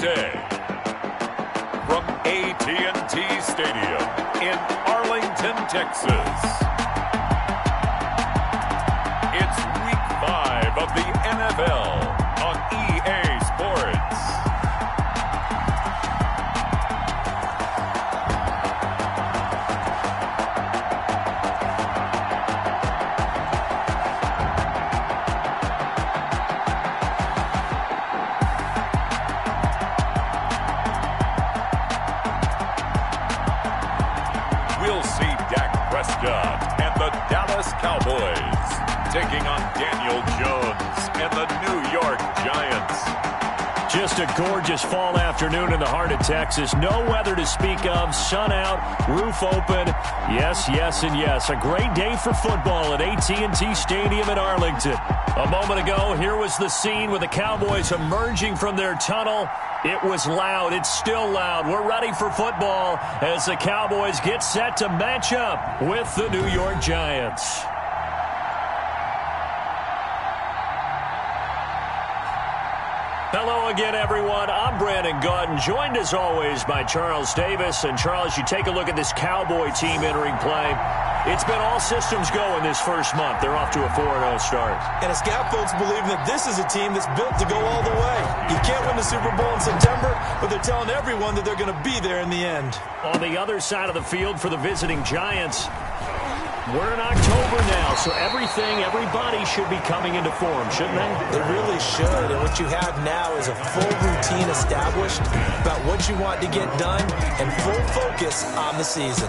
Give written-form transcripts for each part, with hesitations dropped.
day. From AT&T Stadium in Arlington, Texas. It's Week 5 of the NFL on EA Sports. We'll see Dak Prescott and the Dallas Cowboys taking on Daniel Jones and the New York Giants. Just a gorgeous fall afternoon in the heart of Texas. No weather to speak of. Sun out, roof open. Yes, yes, and yes. A great day for football at AT&T Stadium in Arlington. A moment ago, here was the scene with the Cowboys emerging from their tunnel. It was loud. It's still loud. We're ready for football as the Cowboys get set to match up with the New York Giants. Hello again, everyone. I'm Brandon Gautin, joined as always by Charles Davis. And Charles, you take a look at this Cowboy team entering play. It's been all systems go in this first month. They're off to a 4-0 start. And it's got folks believing that this is a team that's built to go all the way. You can't win the Super Bowl in September, but they're telling everyone that they're going to be there in the end. On the other side of the field for the visiting Giants, we're in October now, so everybody should be coming into form, shouldn't they? They really should, and what you have now is a full routine established about what you want to get done and full focus on the season.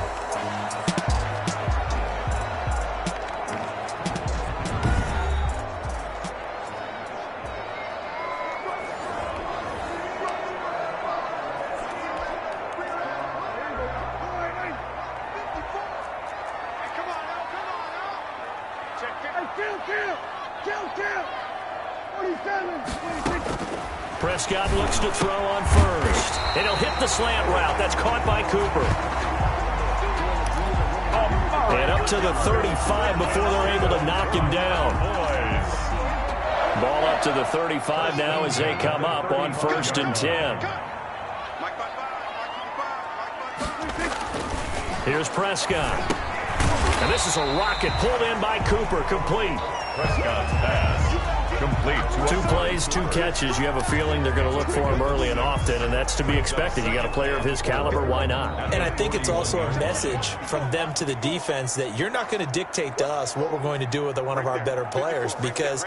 Prescott looks to throw on first. And he'll hit the slant route. That's caught by Cooper. And up to the 35 before they're able to knock him down. Ball up to the 35 now as they come up on 1st and 10. Here's Prescott. And this is a rocket pulled in by Cooper. Complete. Prescott's pass complete. 2 plays, 2 catches. You have a feeling they're going to look for him early and often, and that's to be expected. You got a player of his caliber, why not? And I think it's also a message from them to the defense that you're not going to dictate to us what we're going to do with one of our better players, because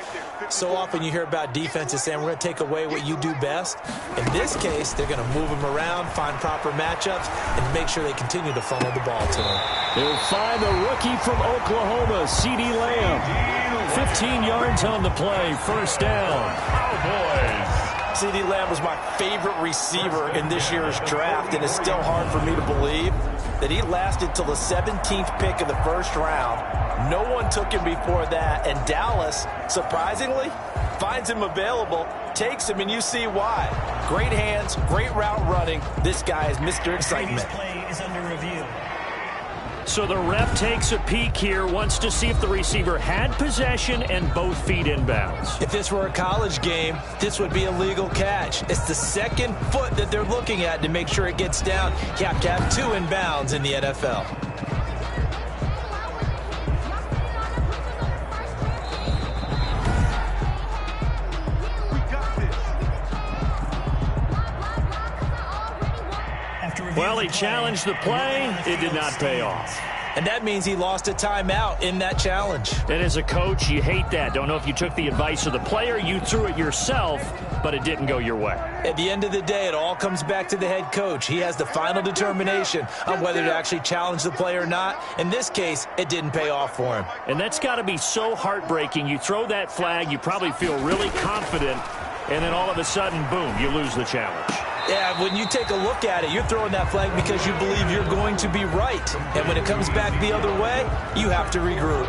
so often you hear about defenses saying we're going to take away what you do best. In this case, they're going to move him around, find proper matchups, and make sure they continue to funnel the ball to him. They'll find the rookie from Oklahoma, CeeDee Lamb. 15 yards on the play, 1st down. Cowboys. CeeDee Lamb was my favorite receiver in this year's draft, and it's still hard for me to believe that he lasted till the 17th pick of the 1st round. No one took him before that, and Dallas, surprisingly, finds him available, takes him, and you see why. Great hands, great route running. This guy is Mr. Excitement. Play is under review. So the ref takes a peek here, wants to see if the receiver had possession and both feet inbounds. If this were a college game, this would be a legal catch. It's the 2nd foot that they're looking at to make sure it gets down. You have to have 2 inbounds in the NFL. Well, he challenged the play. It did not pay off. And that means he lost a timeout in that challenge. And as a coach, you hate that. Don't know if you took the advice of the player, you threw it yourself, but it didn't go your way. At the end of the day, it all comes back to the head coach. He has the final determination on whether to actually challenge the play or not. In this case, it didn't pay off for him. And that's got to be so heartbreaking. You throw that flag, you probably feel really confident, and then all of a sudden, boom, you lose the challenge. Yeah, when you take a look at it, you're throwing that flag because you believe you're going to be right. And when it comes back the other way, you have to regroup.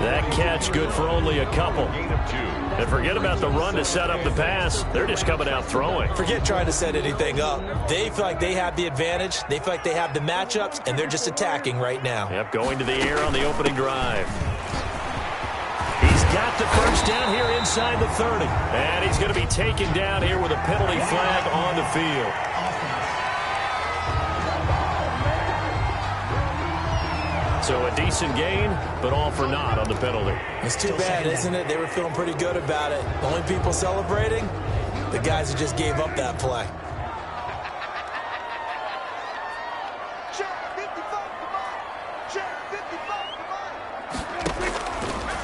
That catch good for only a couple. And forget about the run to set up the pass. They're just coming out throwing. Forget trying to set anything up. They feel like they have the advantage. They feel like they have the matchups, and they're just attacking right now. Yep, going to the air on the opening drive. He's He's got the first down here inside the 30. And he's going to be taken down here with a penalty flag on the field. So a decent gain, but all for naught on the penalty. It's too bad, isn't it? They were feeling pretty good about it. The only people celebrating, the guys who just gave up that play.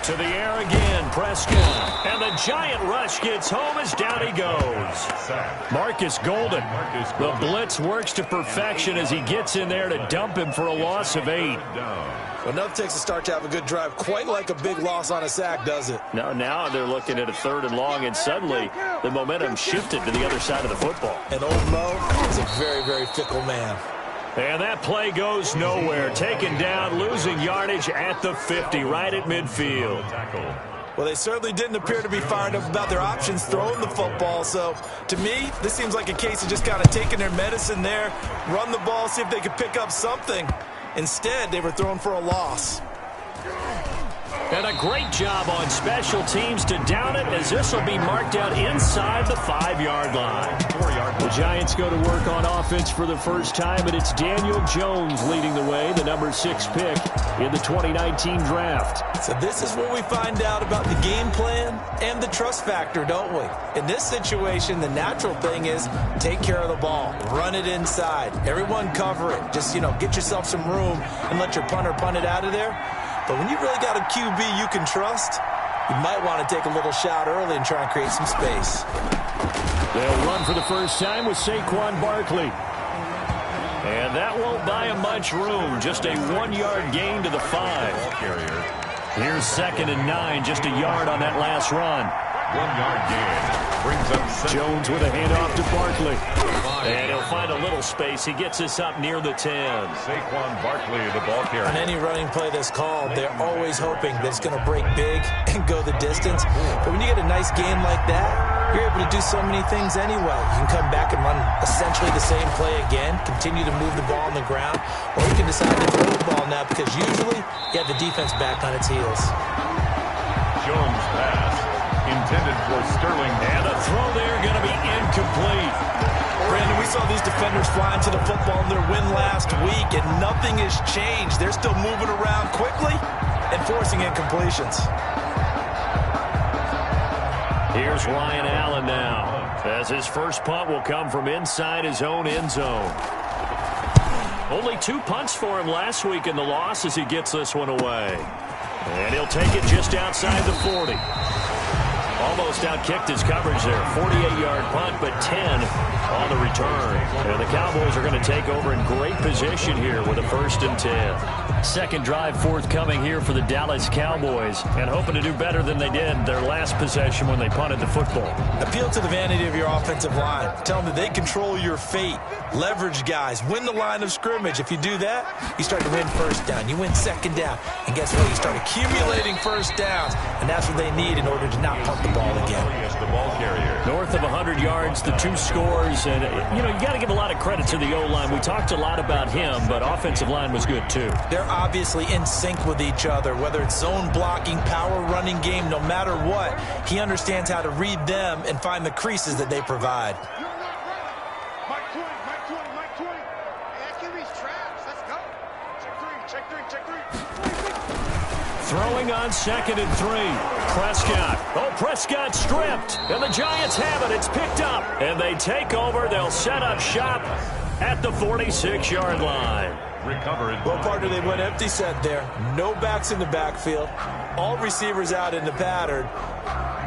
To the air again, Prescott. And the giant rush gets home as down he goes. Marcus Golden. The blitz works to perfection as he gets in there to dump him for a loss of 8. Well, enough takes a start to have a good drive. Quite like a big loss on a sack, does it? Now they're looking at a 3rd and long, and suddenly the momentum shifted to the other side of the football. And old Mo is a very, very fickle man. And that play goes nowhere. Taken down, losing yardage at the 50, right at midfield. Well, they certainly didn't appear to be fired up about their options throwing the football. So, to me, this seems like a case of just kind of taking their medicine there, run the ball, see if they could pick up something. Instead, they were thrown for a loss. And a great job on special teams to down it, as this will be marked out inside the 5-yard line. The Giants go to work on offense for the first time, and it's Daniel Jones leading the way, the number 6 pick in the 2019 draft. So this is where we find out about the game plan and the trust factor, don't we? In this situation, the natural thing is take care of the ball, run it inside, everyone cover it. Just, get yourself some room and let your punter punt it out of there. But when you really got a QB you can trust, you might want to take a little shot early and try and create some space. They'll run for the first time with Saquon Barkley. And that won't buy him much room. Just a 1-yard gain to the 5. Here's 2nd and 9, just a yard on that last run. 1-yard gain. Brings up Jones with a handoff to Barkley. And he'll find a little space. He gets us up near the 10. Saquon Barkley, the ball carrier. On any running play that's called, they're always hoping that it's going to break big and go the distance. But when you get a nice game like that, you're able to do so many things anyway. You can come back and run essentially the same play again, continue to move the ball on the ground, or you can decide to throw the ball now because usually you have the defense back on its heels. Jones pass intended for Sterling. And the throw there going to be incomplete. Brandon, we saw these defenders flying to the football in their win last week, and nothing has changed. They're still moving around quickly and forcing incompletions. Here's Ryan Allen now, as his first punt will come from inside his own end zone. Only 2 punts for him last week in the loss as he gets this one away. And he'll take it just outside the 40. Almost outkicked his coverage there. 48-yard punt, but 10 on the return. And the Cowboys are going to take over in great position here with a 1st and 10. Second drive forthcoming here for the Dallas Cowboys, and hoping to do better than they did their last possession when they punted the football. Appeal to the vanity of your offensive line. Tell them that they control your fate. Leverage guys. Win the line of scrimmage. If you do that, you start to win 1st down. You win 2nd down. And guess what? You start accumulating 1st downs, and that's what they need in order to not punt the ball again. North of 100 yards, the 2 scores, and you got to give a lot of credit to the O-line. We talked a lot about him, but offensive line was good too. They're obviously in sync with each other, whether it's zone blocking, power running game, no matter what. He understands how to read them and find the creases that they provide. Throwing on 2nd and 3. Prescott. Oh, Prescott stripped. And the Giants have it. It's picked up. And they take over. They'll set up shop at the 46-yard line. Recovered. Well, partner, they went empty set there. No backs in the backfield. All receivers out in the pattern.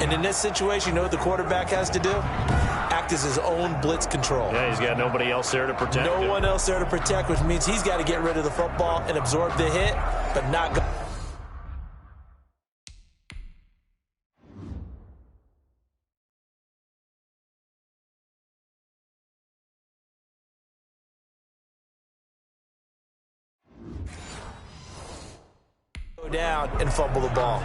And in this situation, you know what the quarterback has to do? Act as his own blitz control. Yeah, he's got nobody else there to protect him. No one else there to protect, which means he's got to get rid of the football and absorb the hit, but not go. Down and fumble the ball.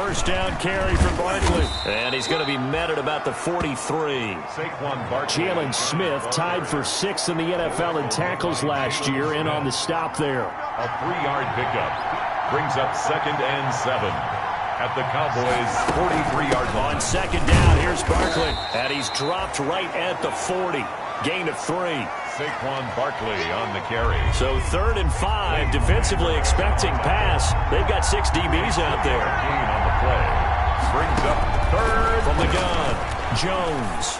first down carry for Barkley. And he's going to be met at about the 43. Saquon Barkley. Jalen Smith tied for 6th in the NFL in tackles last year, and on the stop there. A 3-yard pickup brings up 2nd and 7 at the Cowboys' 43-yard line. On 2nd down, here's Barkley, and he's dropped right at the 40. Gain of 3. Saquon Barkley on the carry. So 3rd and 5, defensively expecting pass. They've got 6 DBs out there. Gain on the play. Brings up 3rd. From the gun, Jones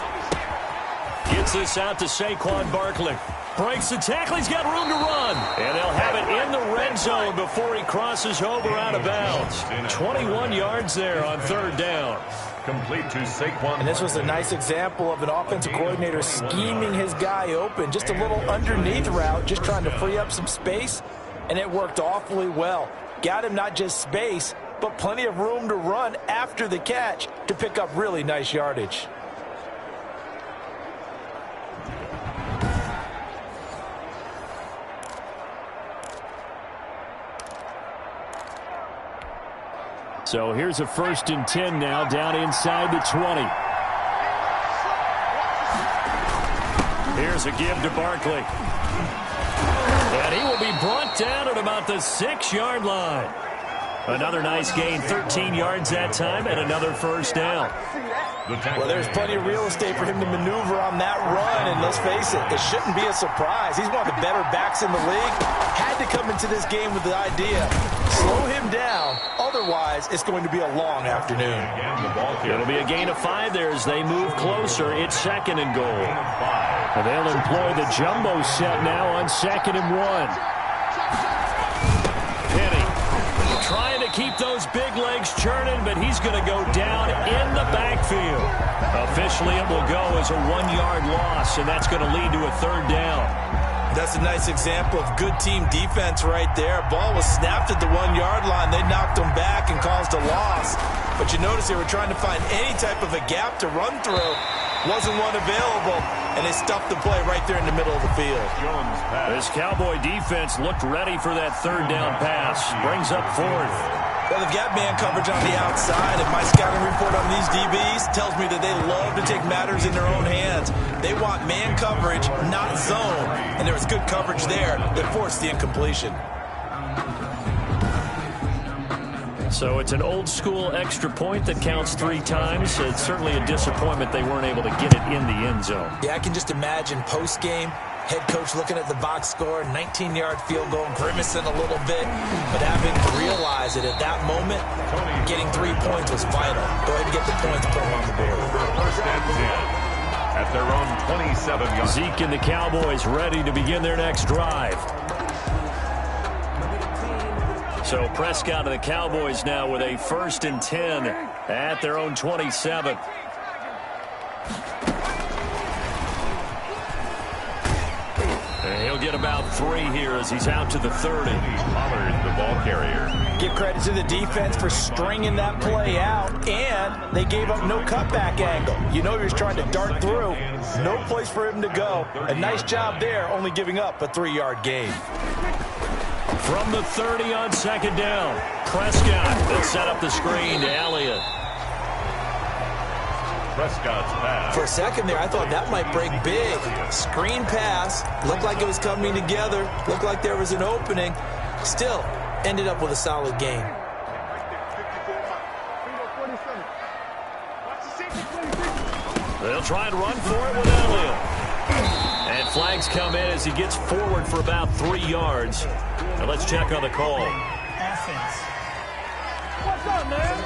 gets this out to Saquon Barkley. Breaks the tackle. He's got room to run. And they'll have it in the red zone before he crosses over out of bounds. 21 yards there on 3rd down. Complete to Saquon. And this was a nice example of an offensive coordinator scheming his guy open. Just a little underneath route, just trying to free up some space, and it worked awfully well. Got him not just space, but plenty of room to run after the catch to pick up really nice yardage. So here's a 1st and 10 now, down inside the 20. Here's a give to Barkley. And he will be brought down at about the 6-yard line. Another nice gain, 13 yards that time, and another first down. Well, there's plenty of real estate for him to maneuver on that run, and let's face it, it shouldn't be a surprise. He's one of the better backs in the league. Had to come into this game with the idea, slow him down, otherwise it's going to be a long afternoon. It'll be a gain of 5 there as they move closer. It's 2nd and goal. And they'll employ the jumbo set now on 2nd and 1. Trying to keep those big legs churning, but he's going to go down in the backfield. Officially, it will go as a 1-yard loss, and that's going to lead to a 3rd down. That's a nice example of good team defense right there. Ball was snapped at the 1-yard line. They knocked him back and caused a loss. But you notice they were trying to find any type of a gap to run through. Wasn't one available, and they stuffed the play right there in the middle of the field. This Cowboy defense looked ready for that 3rd down pass. Brings up 4th. Well, they've got man coverage on the outside, and my scouting report on these DBs tells me that they love to take matters in their own hands. They want man coverage, not zone, and there was good coverage there that forced the incompletion. So it's an old-school extra point that counts 3 times. It's certainly a disappointment they weren't able to get it in the end zone. Yeah, I can just imagine post-game, head coach looking at the box score, 19-yard field goal, grimacing a little bit, but having to realize that at that moment, getting 3 points was vital. Go ahead and get the points, put them on the board. 1st and 10 at their own 27-yard. Zeke and the Cowboys ready to begin their next drive. So Prescott and the Cowboys now with a 1st and 10 at their own 27. And he'll get about 3 here as he's out to the 30. Pollard, the ball carrier. Give credit to the defense for stringing that play out, and they gave up no cutback angle. You know he was trying to dart through. No place for him to go. A nice job there, only giving up a 3-yard gain. From the 30 on 2nd down, Prescott will set up the screen to Elliott. Prescott's pass. For a second there, I thought that might break big. Screen pass, looked like it was coming together, looked like there was an opening. Still, ended up with a solid gain. They'll try and run for it with Elliott. And flags come in as he gets forward for about 3 yards. Now let's check on the call. Offense. What's up, man?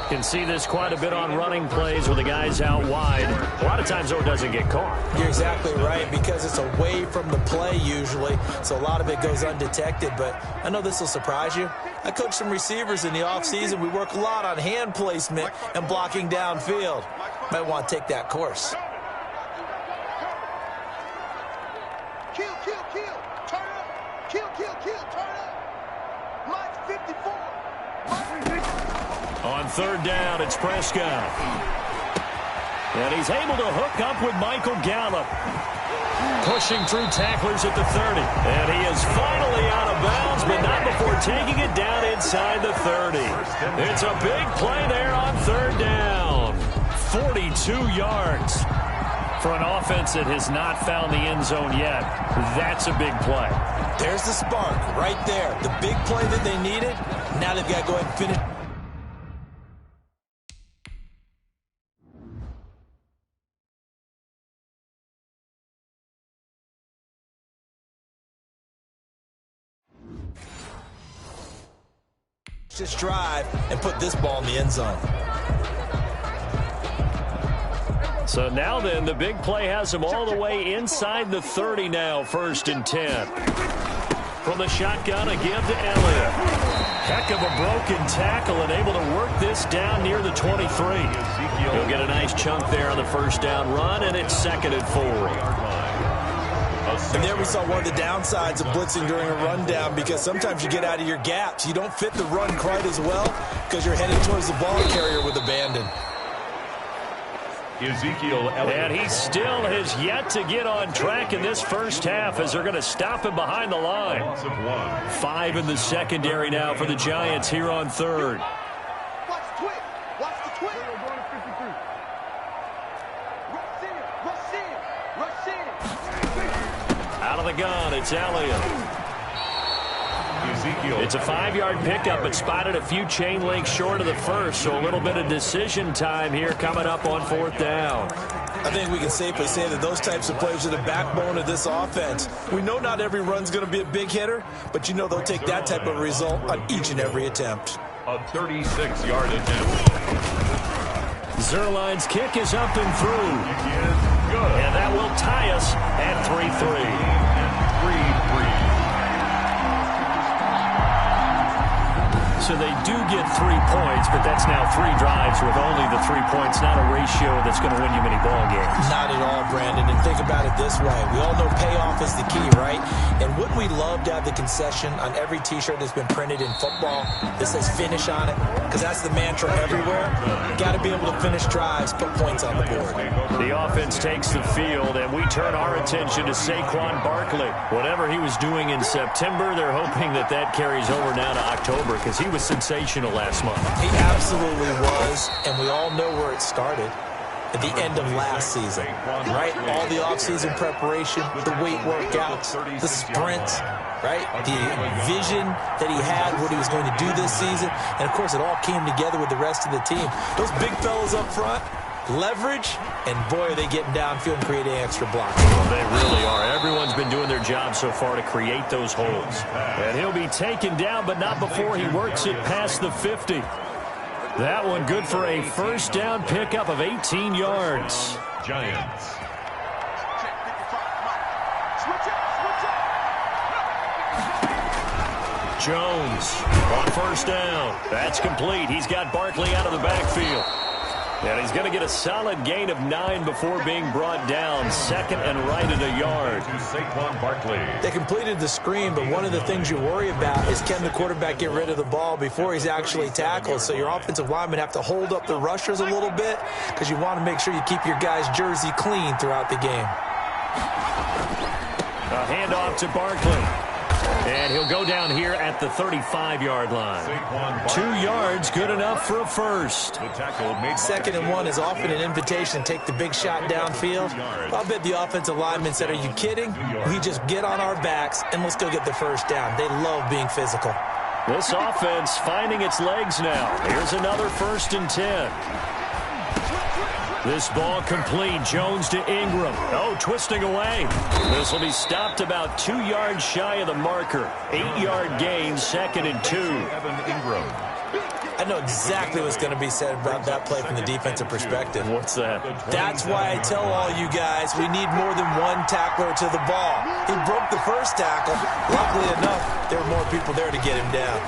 Can see this quite a bit on running plays with the guys out wide. A lot of times, though, it doesn't get caught. You're exactly right, because it's away from the play usually, so a lot of it goes undetected. But I know this will surprise you. I coach some receivers in the offseason. We work a lot on hand placement and blocking downfield. Might want to take that course. Kill, turn up. Kill, turn up. Mike 54. On 3rd down, it's Prescott. And he's able to hook up with Michael Gallup. Pushing through tacklers at the 30. And he is finally out of bounds, but not before taking it down inside the 30. It's a big play there on third down. 42 yards. For an offense that has not found the end zone yet, that's a big play. There's the spark right there. The big play that they needed. Now they've got to go ahead and finish. Just drive and put this ball in the end zone. So now then, the big play has him all the way inside the 30 now, 1st and 10. From the shotgun, a give to Elliott. Heck of a broken tackle and able to work this down near the 23. He'll get a nice chunk there on the first down run, and it's 2nd and 4. And there we saw one of the downsides of blitzing during a rundown, because sometimes you get out of your gaps. You don't fit the run quite as well because you're heading towards the ball carrier with abandon. Ezekiel Elliott. And he still has yet to get on track in this first half as they're going to stop him behind the line. 5 in the secondary now for the Giants here on third. Watch the twig. Watch the twig. Rush in. Out of the gun, it's Elliott. Ezekiel. It's a 5-yard pickup, but spotted a few chain links short of the first, so a little bit of decision time here coming up on 4th down. I think we can safely say that those types of plays are the backbone of this offense. We know not every run's going to be a big hitter, but you know they'll take that type of result on each and every attempt. A 36-yard attempt. Zerline's kick is up and through. Good. And that will tie us at 3-3. And 3-3. So they do get 3 points, but that's now 3 drives with only the 3 points. Not a ratio that's going to win you many ball games. Not at all, Brandon. And think about it this way. We all know payoff is the key, right? And wouldn't we love to have the concession on every T-shirt that's been printed in football that says finish on it? Because that's the mantra everywhere. Got to be able to finish drives, put points on the board. The offense takes the field, and we turn our attention to Saquon Barkley. Whatever he was doing in September, they're hoping that that carries over now to October, because he was sensational last month. He absolutely was, and we all know where it started. At the end of last season, right? All the offseason preparation, the weight workouts, the sprints, right? The vision that he had, what he was going to do this season. And, of course, it all came together with the rest of the team. Those big fellas up front, leverage, and, boy, are they getting downfield and creating extra blocks. They really are. Everyone's been doing their job so far to create those holes. And he'll be taken down, but not before he works it past the 50. That one good for a first down pickup of 18 yards. Giants. Jones on first down. That's complete. He's got Barkley out of the backfield. And he's going to get a solid gain of 9 before being brought down. 2nd and right at a yard. To Saquon Barkley. They completed the screen, but one of the things you worry about is can the quarterback get rid of the ball before he's actually tackled. So your offensive linemen have to hold up the rushers a little bit because you want to make sure you keep your guys' jersey clean throughout the game. A handoff to Barkley. And he'll go down here at the 35-yard line. 2 yards, good enough for a first. The tackle made 2nd and 1 is often an invitation to take the big shot downfield. I'll bet the offensive linemen said, are you kidding? We just get on our backs and let's go get the first down. They love being physical. This offense finding its legs now. Here's another 1st and 10. This ball complete. Jones to Ingram. Oh, twisting away. This will be stopped about 2 yards shy of the marker. 8-yard gain, 2nd and 2. Evan Ingram. I know exactly what's going to be said about that play from the defensive perspective. What's that? That's why I tell all you guys we need more than one tackler to the ball. He broke the first tackle. Luckily enough, there were more people there to get him down.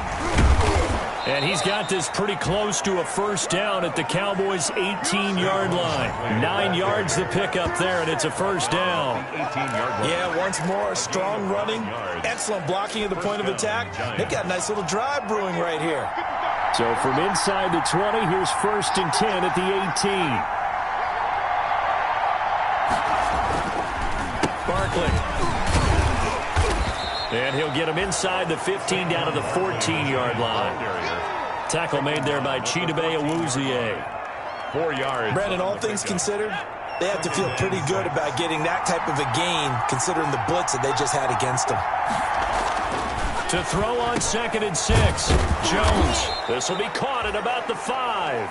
And he's got this pretty close to a first down at the Cowboys' 18-yard line. 9 yards the pickup there, and it's a first down. 18-yard line. Yeah, once more, strong running, excellent blocking at the point of attack. They've got a nice little drive brewing right here. So from inside the 20, here's 1st and 10 at the 18. Barkley. And he'll get him inside the 15 down to the 14-yard line. Tackle made there by Chidobe Awuzie. 4 yards. Brandon, all things considered, they have to feel pretty good about getting that type of a gain considering the blitz that they just had against them. To throw on 2nd and 6. Jones. This will be caught at about the 5.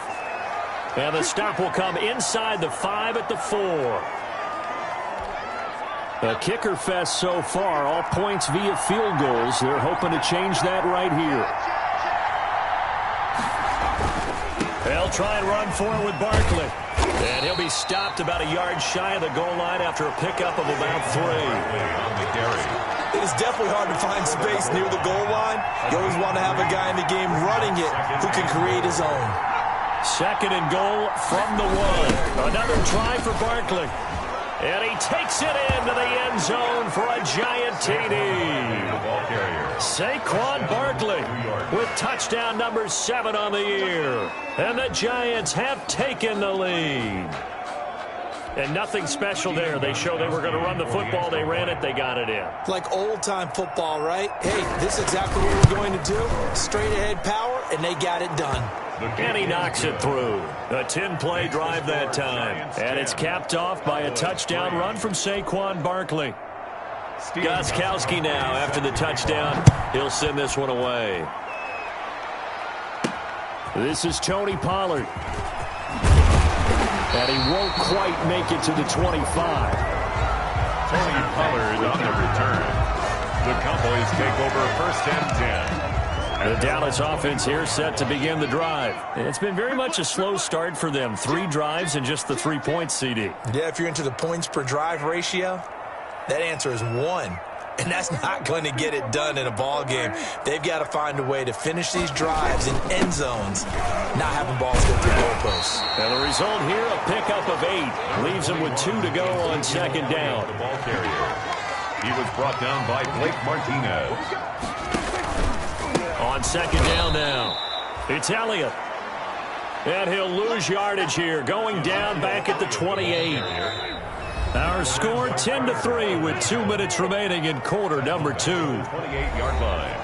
And the stop will come inside the 5 at the 4. A kicker fest so far. All points via field goals. They're hoping to change that right here. They'll try and run for it with Barkley. And he'll be stopped about a yard shy of the goal line after a pickup of about 3. It is definitely hard to find space near the goal line. You always want to have a guy in the game running it who can create his own. 2nd and goal from the 1. Another try for Barkley. And he takes it into the end zone for a giant TD. Saquon Barkley with touchdown number 7 on the year. And the Giants have taken the lead. And nothing special there. They showed they were going to run the football. They ran it. They got it in. Like old-time football, right? Hey, this is exactly what we're going to do. Straight-ahead power, and they got it done. And he knocks it through. A 10-play drive that time. And it's capped off by a touchdown run from Saquon Barkley. Gostkowski now after the touchdown. He'll send this one away. This is Tony Pollard. And he won't quite make it to the 25. Tony Pollard on the return. The Cowboys take over 1st and 10. The Dallas offense here set to begin the drive. It's been very much a slow start for them. 3 drives and just the 3 points, CD. Yeah, if you're into the points per drive ratio, that answer is 1. And that's not going to get it done in a ball game. They've got to find a way to finish these drives in end zones, not having balls go through goalposts. And the result here, a pickup of 8. Leaves them with 2 to go on 2nd down. The ball carrier. He was brought down by Blake Martinez. On 2nd down now, it's Elliott. And he'll lose yardage here, going down back at the 28. Our score 10-3 with 2 minutes remaining in quarter number 2. 28-yard line.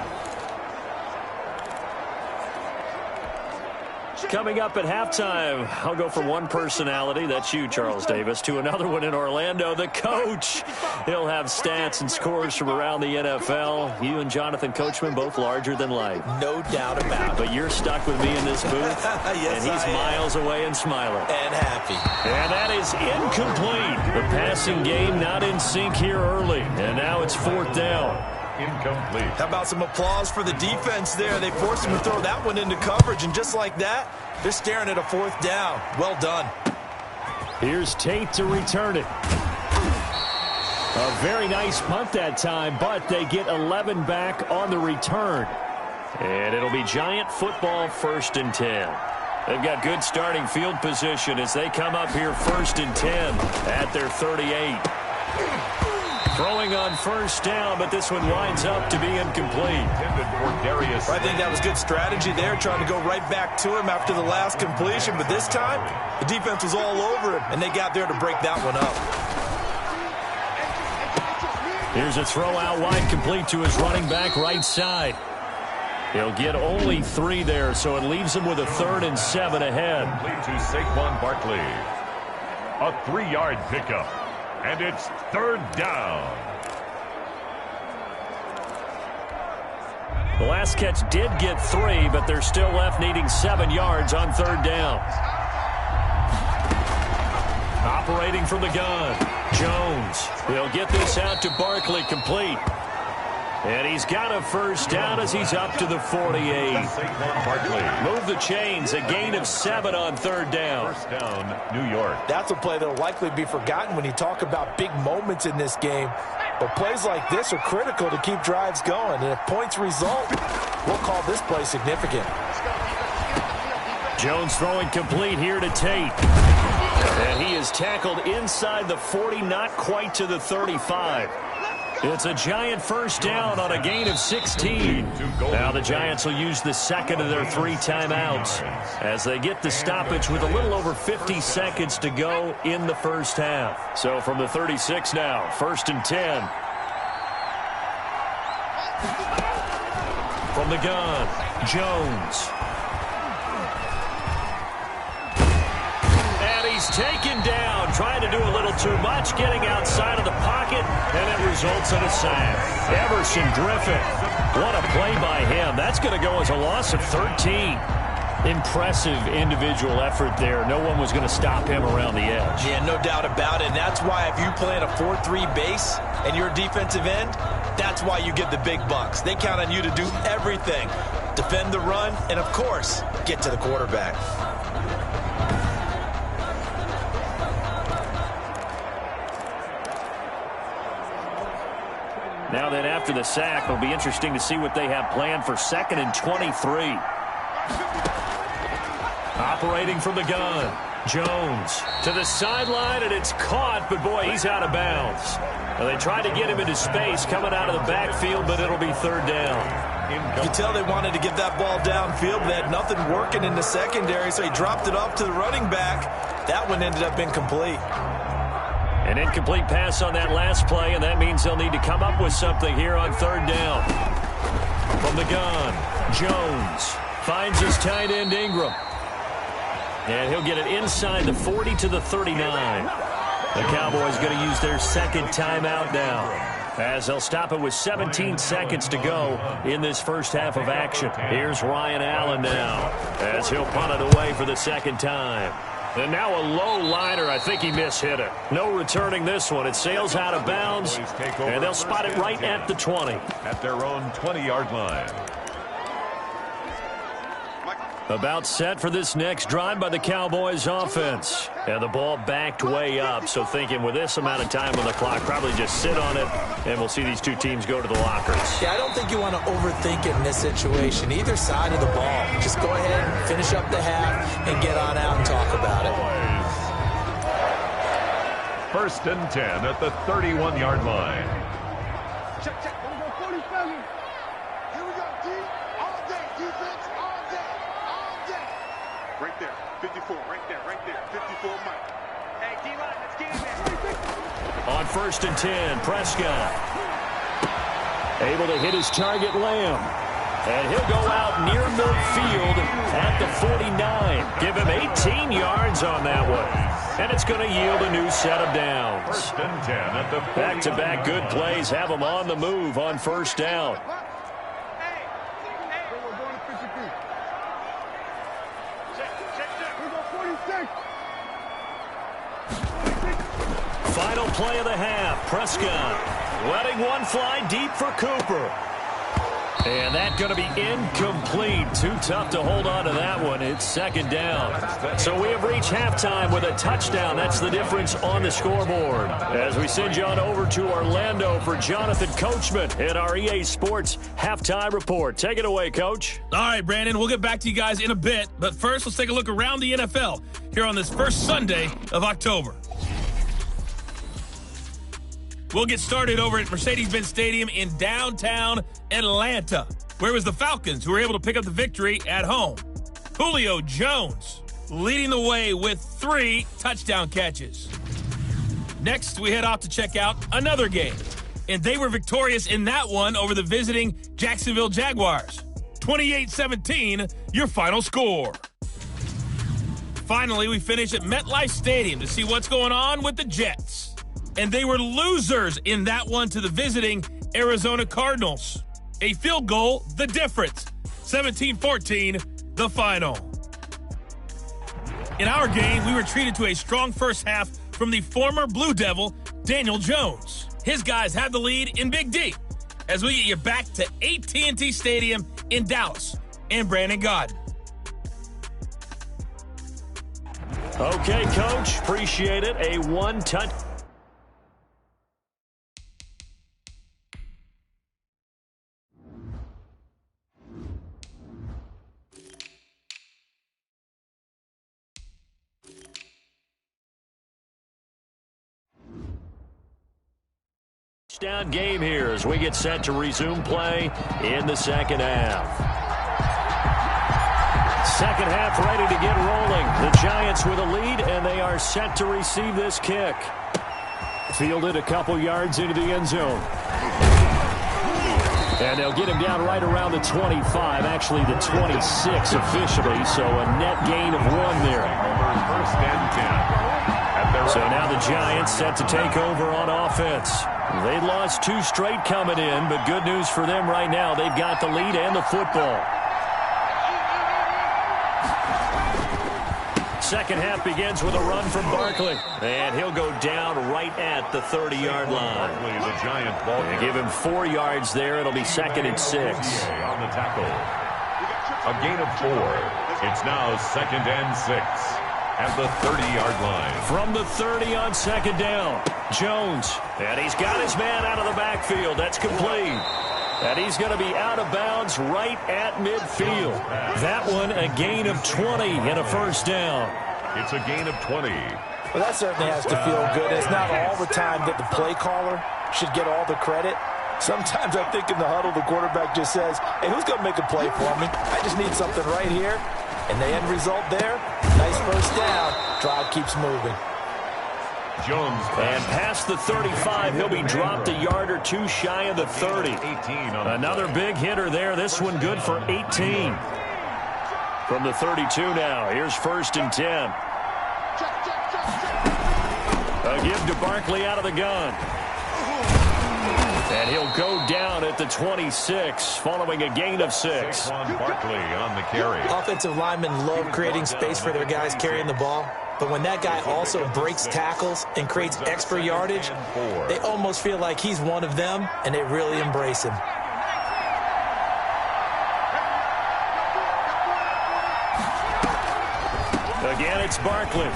Coming up at halftime, I'll go from one personality, that's you, Charles Davis, to another one in Orlando, the coach. He'll have stats and scores from around the NFL. You and Jonathan Coachman, both larger than life. No doubt about it. But you're stuck with me in this booth, yes, and he's miles away and smiling. And happy. And that is incomplete. The passing game not in sync here early, and now it's 4th down. Incomplete. How about some applause for the defense there? They forced him to throw that one into coverage, and just like that, they're staring at a 4th down. Well done. Here's Tate to return it. A very nice punt that time, but they get 11 back on the return. And it'll be Giant football 1st and 10. They've got good starting field position as they come up here 1st and 10 at their 38. Throwing on 1st down, but this one winds up to be incomplete. I think that was good strategy there, trying to go right back to him after the last completion. But this time, the defense was all over him, and they got there to break that one up. Here's a throw out wide, complete to his running back right side. He'll get only 3 there, so it leaves him with a 3rd and 7 ahead. Complete to Saquon Barkley. A 3-yard pickup. And it's 3rd down. The last catch did get 3, but they're still left needing 7 yards on 3rd down. Operating from the gun, Jones. He'll get this out to Barkley, complete. And he's got a 1st down as he's up to the 48. Move the chains, a gain of 7 on 3rd down. 1st down, New York. That's a play that will likely be forgotten when you talk about big moments in this game. But plays like this are critical to keep drives going. And if points result, we'll call this play significant. Jones throwing complete here to Tate. And he is tackled inside the 40, not quite to the 35. It's a Giant first down on a gain of 16. Now the Giants will use the second of their 3 timeouts as they get the stoppage with a little over 50 seconds to go in the first half. So from the 36 now, 1st and 10. From the gun, Jones. And he's taken down, trying to do a little too much, getting outside of the pocket, and it results in a sack. Everson Griffin, what a play by him. That's going to go as a loss of 13. Impressive individual effort there. No one was going to stop him around the edge. Yeah, no doubt about it. And that's why if you play in a 4-3 base and you're a defensive end, that's why you get the big bucks. They count on you to do everything. Defend the run and, of course, get to the quarterback. Now then, after the sack, it'll be interesting to see what they have planned for 2nd and 23. Operating from the gun, Jones to the sideline, and it's caught, but boy, he's out of bounds. Well, they tried to get him into space coming out of the backfield, but it'll be 3rd down. You can tell they wanted to get that ball downfield, but they had nothing working in the secondary, so he dropped it off to the running back. That one ended up incomplete. An incomplete pass on that last play, and that means they'll need to come up with something here on 3rd down. From the gun, Jones finds his tight end Ingram. And he'll get it inside the 40 to the 39. The Cowboys going to use their 2nd timeout now, as they'll stop it with 17 seconds to go in this first half of action. Here's Ryan Allen now, as he'll punt it away for the 2nd time. And now a low liner. I think he mishit it. No returning this one. It sails out of bounds, and they'll spot it right at the 20. At their own 20-yard line. About set for this next drive by the Cowboys offense. And the ball backed way up, so thinking with this amount of time on the clock, probably just sit on it, and we'll see these two teams go to the lockers. Yeah, I don't think you want to overthink it in this situation. Either side of the ball. Just go ahead and finish up the half and get on out and talk about it. 1st and 10 at the 31-yard line. Check, check. We're going to go 47. Here we go, D. All day. Defense, all day. All day. Right there. 54. Right there. Right there. 54, Mike. Hey, D-line, let's get in there. On 1st and 10, Prescott. Able to hit his target, Lamb. And he'll go out near midfield at the 49. Give him 18 yards on that one. And it's going to yield a new set of downs. 1st and 10 at the 49. Back-to-back good plays have them on the move on 1st down. We're going to 53. Check. We're going 46. Final play of the half. Prescott letting one fly deep for Cooper. And that's going to be incomplete. Too tough to hold on to that one. It's 2nd down. So we have reached halftime with a touchdown. That's the difference on the scoreboard. As we send you on over to Orlando for Jonathan Coachman in our EA Sports Halftime Report. Take it away, Coach. All right, Brandon, we'll get back to you guys in a bit. But first, let's take a look around the NFL here on this first Sunday of October. We'll get started over at Mercedes-Benz Stadium in downtown Atlanta, where it was the Falcons who were able to pick up the victory at home. Julio Jones leading the way with 3 touchdown catches. Next, we head off to check out another game, and they were victorious in that one over the visiting Jacksonville Jaguars. 28-17, your final score. Finally, we finish at MetLife Stadium to see what's going on with the Jets. And they were losers in that one to the visiting Arizona Cardinals. A field goal, the difference. 17-14, the final. In our game, we were treated to a strong first half from the former Blue Devil, Daniel Jones. His guys have the lead in Big D as we get you back to AT&T Stadium in Dallas and Brandon Godden. Okay, Coach. Appreciate it. A one-touch. Down game here as we get set to resume play in the second half. Second half ready to get rolling. The Giants with a lead, and they are set to receive this kick. Fielded a couple yards into the end zone. And they'll get him down right around the 25, actually the 26 officially, so a net gain of 1 there. First and 10. So now the Giants set to take over on offense. They lost 2 straight coming in, but good news for them right now. They've got the lead and the football. Second half begins with a run from Barkley, and he'll go down right at the 30-yard line. Barkley, the Giant ball. They give him 4 yards there. It'll be second and 6. On the tackle. A gain of 4. It's now second and 6 at the 30-yard line. From the 30 on second down, Jones. And he's got his man out of the backfield. That's complete. And he's going to be out of bounds right at midfield. That one a gain of 20 and a first down. It's a gain of 20. Well, that certainly has to feel good. It's not all the time that the play caller should get all the credit. Sometimes I think in the huddle, the quarterback just says, hey, who's going to make a play for me? I just need something right here. And the end result there, nice first down. Drive keeps moving. Jones. And past the 35, he'll be dropped a yard or 2 shy of the 30. 18 Another big hitter there. This one good for 18. From the 32 now, here's first and 10. A give to Barkley out of the gun. And he'll go down at the 26, following a gain of 6. Saquon Barkley on the carry. Offensive linemen love creating space for their guys carrying the ball. But when that guy also breaks tackles and creates extra yardage, they almost feel like he's one of them, and they really embrace him. Again, it's Barkley.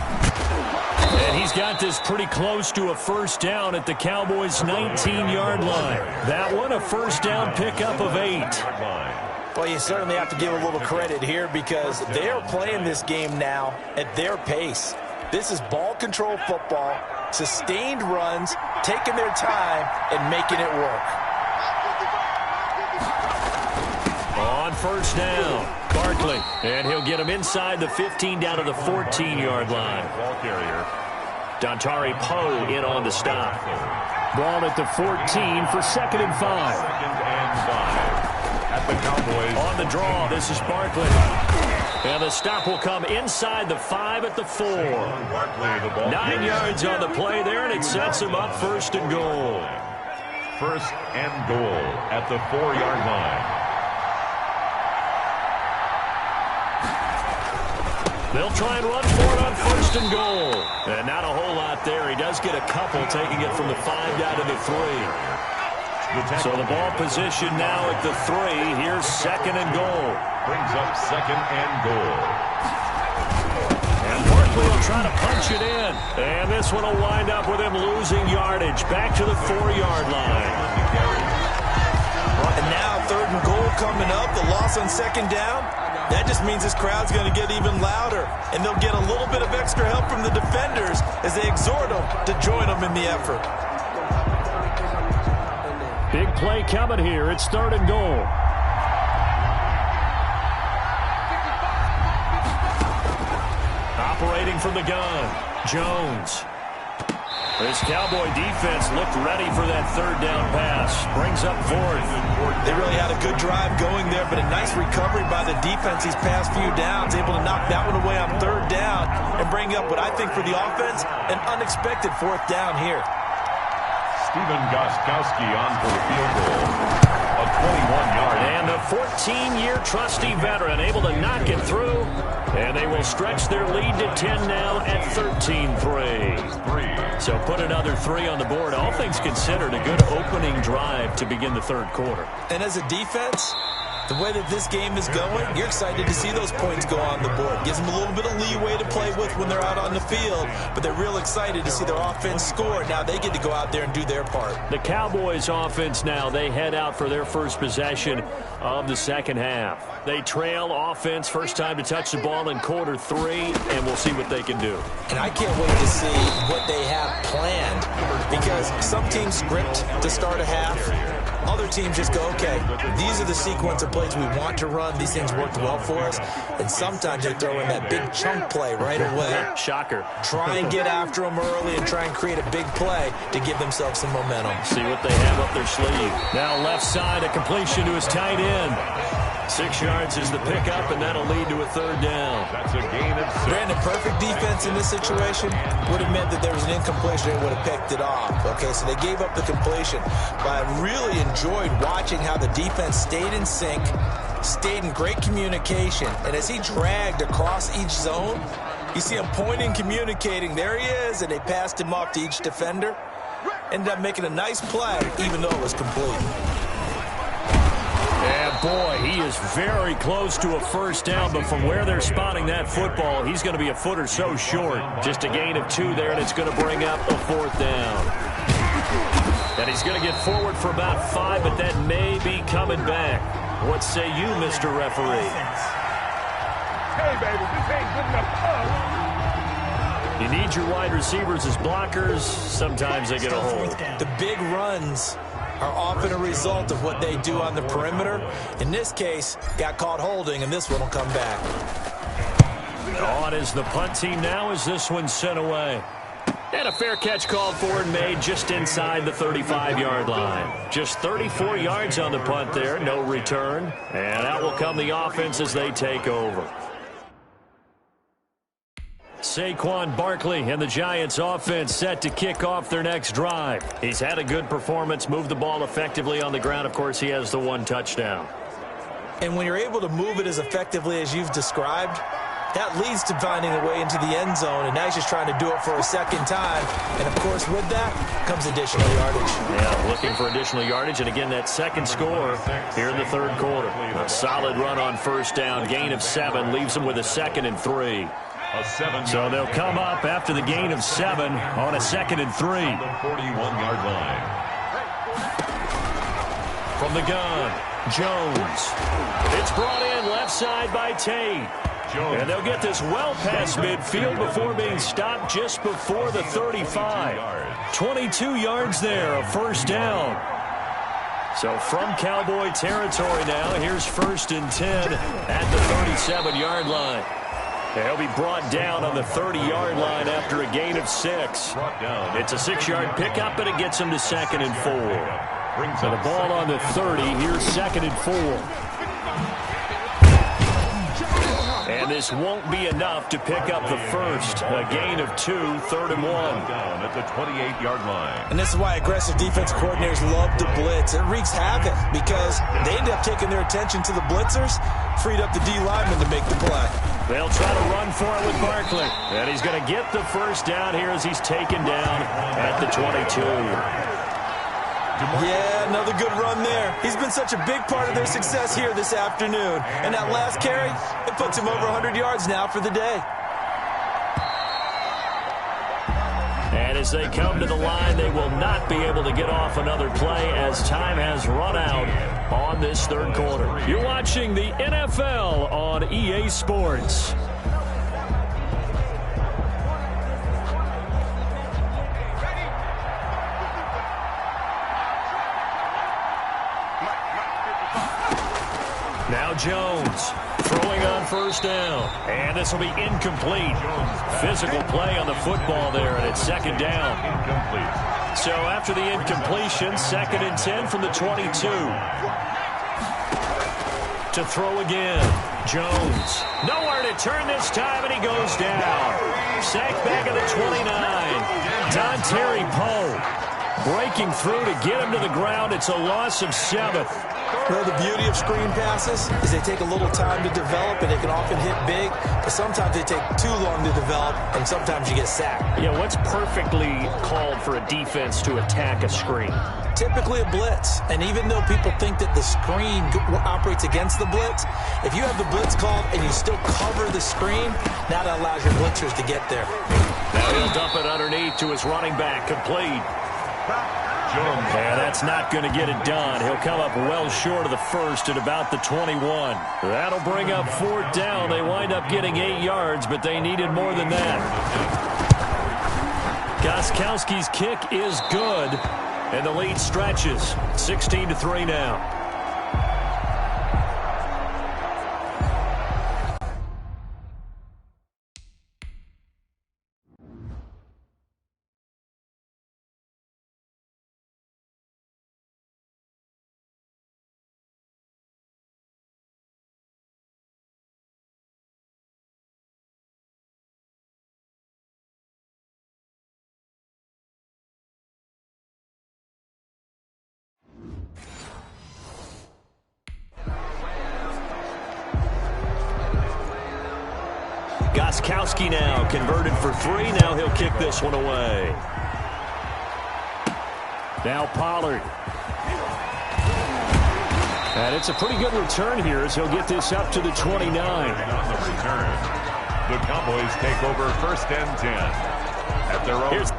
And he's got this pretty close to a first down at the Cowboys' 19-yard line. That one a first down pickup of 8. Well, you certainly have to give a little credit here because they're playing this game now at their pace. This is ball control football, sustained runs, taking their time, and making it work. On first down, Barkley. And he'll get him inside the 15 down to the 14-yard line. Ball carrier. Dontari Poe in on the stop. Ball at the 14 for second and 5. Second and 5. At the Cowboys. On the draw, this is Barkley. And the stop will come inside the 5 at the 4. Barkley, the ball 9 yards on the play there, and it sets him up first and goal. First and goal at the 4-yard line. They'll try and run for it on first and goal. And not a whole lot there. He does get a couple, taking it from the 5 down to the 3. So the ball position now at the 3. Here's second and goal. Brings up second and goal. And Barkley will try to punch it in. And this one will wind up with him losing yardage. Back to the 4-yard line. And now third and goal coming up. The loss on second down. That just means this crowd's going to get even louder. And they'll get a little bit of extra help from the defenders as they exhort them to join them in the effort. Big play coming here. It's third and goal. Operating from the gun, Jones. This Cowboy defense looked ready for that third down pass. Brings up fourth. They really had a good drive going there, but a nice recovery by the defense these past few downs, able to knock that one away on third down and bring up what I think for the offense, an unexpected fourth down here. Stephen Gostkowski on for the field goal. A 21-yard. And a 14-year trusty veteran able to knock it through. And they will stretch their lead to 10 now at 13-3. So put another 3 on the board. All things considered, a good opening drive to begin the third quarter. And as a defense, The way that this game is going, you're excited to see those points go on the board. Gives them a little bit of leeway to play with when they're out on the field, but they're real excited to see their offense score. Now they get to go out there and do their part. The Cowboys offense now, they head out for their first possession of the second half. They trail offense, first time to touch the ball in quarter 3, and we'll see what they can do. And I can't wait to see what they have planned, because some teams script to start a half. Other teams just go, okay, these are the sequence of plays we want to run. These things worked well for us. And sometimes they throw in that big chunk play right away. Shocker. Try and get after them early and try and create a big play to give themselves some momentum. See what they have up their sleeve. Now left side, a completion to his tight end. 6 yards is the pickup, and that'll lead to a third down. That's a gain of 6. Brandon, perfect defense in this situation would have meant that there was an incompletion and would have picked it off. Okay, so they gave up the completion. But I really enjoyed watching how the defense stayed in sync, stayed in great communication. And as he dragged across each zone, you see him pointing, communicating. There he is, and they passed him off to each defender. Ended up making a nice play, even though it was complete. Yeah, boy, he is very close to a first down, but from where they're spotting that football, he's going to be a foot or so short. Just a gain of 2 there, and it's going to bring up a 4th down. And he's going to get forward for about 5, but that may be coming back. What say you, Mr. Referee? Hey, baby, this ain't good enough. You need your wide receivers as blockers. Sometimes they get a hold. The big runs are often a result of what they do on the perimeter. In this case, got caught holding, and this one will come back. On is the punt team now as this one's sent away. And a fair catch called for and made just inside the 35-yard line. Just 34 yards on the punt there, no return. And out will come the offense as they take over. Saquon Barkley and the Giants offense set to kick off their next drive. He's had a good performance, moved the ball effectively on the ground. Of course, he has the 1 touchdown. And when you're able to move it as effectively as you've described, that leads to finding a way into the end zone, and now he's just trying to do it for a second time. And, of course, with that comes additional yardage. Yeah, looking for additional yardage, and again, that second score here in the third quarter. A solid run on first down, gain of 7, leaves him with a 2nd and 3. So they'll come up after the gain of 7 on a 2nd and 3. On the 41-yard line. From the gun, Jones. It's brought in left side by Tate. And they'll get this well past midfield before being stopped just before the 35. 22 yards there, a first down. So from Cowboy territory now, here's 1st and 10 at the 37-yard line. He'll be brought down on the 30-yard line after a gain of 6. It's a 6-yard pickup, and it gets him to 2nd and 4. So the ball on the 30, here's 2nd and 4. And this won't be enough to pick up the first. A gain of 2, 3rd and 1. Down at the 28-yard line. And this is why aggressive defense coordinators love to blitz. It wreaks havoc because they end up taking their attention to the blitzers, freed up the D lineman to make the play. They'll try to run for it with Barkley. And he's going to get the first down here as he's taken down at the 22. Yeah, another good run there. He's been such a big part of their success here this afternoon. And that last carry, it puts him over 100 yards now for the day. And as they come to the line, they will not be able to get off another play as time has run out on this third quarter. You're watching the NFL on EA Sports. Now Jones throwing on first down. And this will be incomplete. Physical play on the football there, and it's 2nd down. Incomplete. So after the incompletion, 2nd and 10 from the 22. To throw again. Jones. Nowhere to turn this time, and he goes down. Sacked back at the 29. Dontari Poe breaking through to get him to the ground. It's a loss of 7. Well, the beauty of screen passes is they take a little time to develop, and they can often hit big, but sometimes they take too long to develop, and sometimes you get sacked. Yeah, what's perfectly called for a defense to attack a screen? Typically a blitz, and even though people think that the screen operates against the blitz, if you have the blitz called and you still cover the screen, now that allows your blitzers to get there. Now he'll dump it underneath to his running back, complete. Yeah, that's not going to get it done. He'll come up well short of the first at about the 21. That'll bring up 4th down. They wind up getting 8 yards, but they needed more than that. Gostkowski's kick is good, and the lead stretches. 16-3 now. Gostkowski now converted for 3. Now he'll kick this one away. Now Pollard. And it's a pretty good return here as he'll get this up to the 29. On the return, the Cowboys take over 1st and 10 at their own. Here's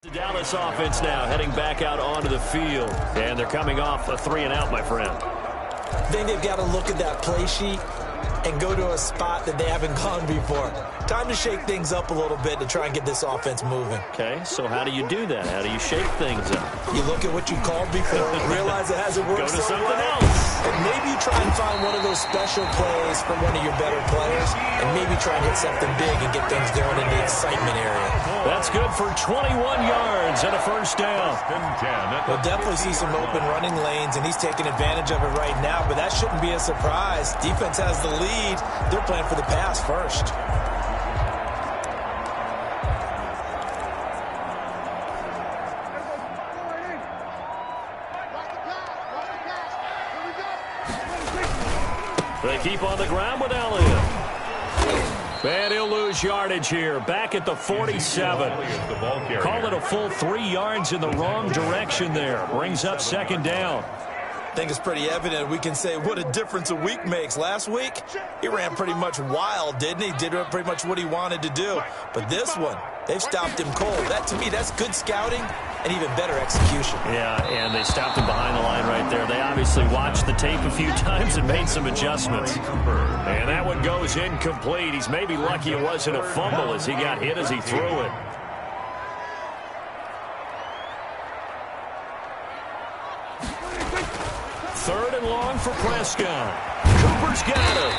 the Dallas offense now heading back out onto the field. And they're coming off a 3-and-out, my friend. I think they've got to look at that play sheet and go to a spot that they haven't gone before. Time to shake things up a little bit to try and get this offense moving. Okay, so how do you do that? How do you shake things up? You look at what you called before, realize it hasn't worked. Go to so something well, else. and maybe you try and find one of those special plays from one of your better players, and maybe try and get something big and get things going in the excitement area. That's good for 21 yards and a 1st down. We'll definitely see some open running lanes, and he's taking advantage of it right now, but that shouldn't be a surprise. Defense has the lead. They're playing for the pass first. They keep on the ground with Elliott. And he'll lose yardage here. Back at the 47. Call it a full 3 yards in the wrong direction there. Brings up 2nd down. I think it's pretty evident. We can say what a difference a week makes. Last week, he ran pretty much wild, didn't he? Did pretty much what he wanted to do. But this one, they've stopped him cold. That, to me, that's good scouting and even better execution. Yeah, and they stopped him behind the line right there. They obviously watched the tape a few times and made some adjustments. And that one goes incomplete. He's maybe lucky it wasn't a fumble as he got hit as he threw it. Third and long for Prescott. Cooper's got him.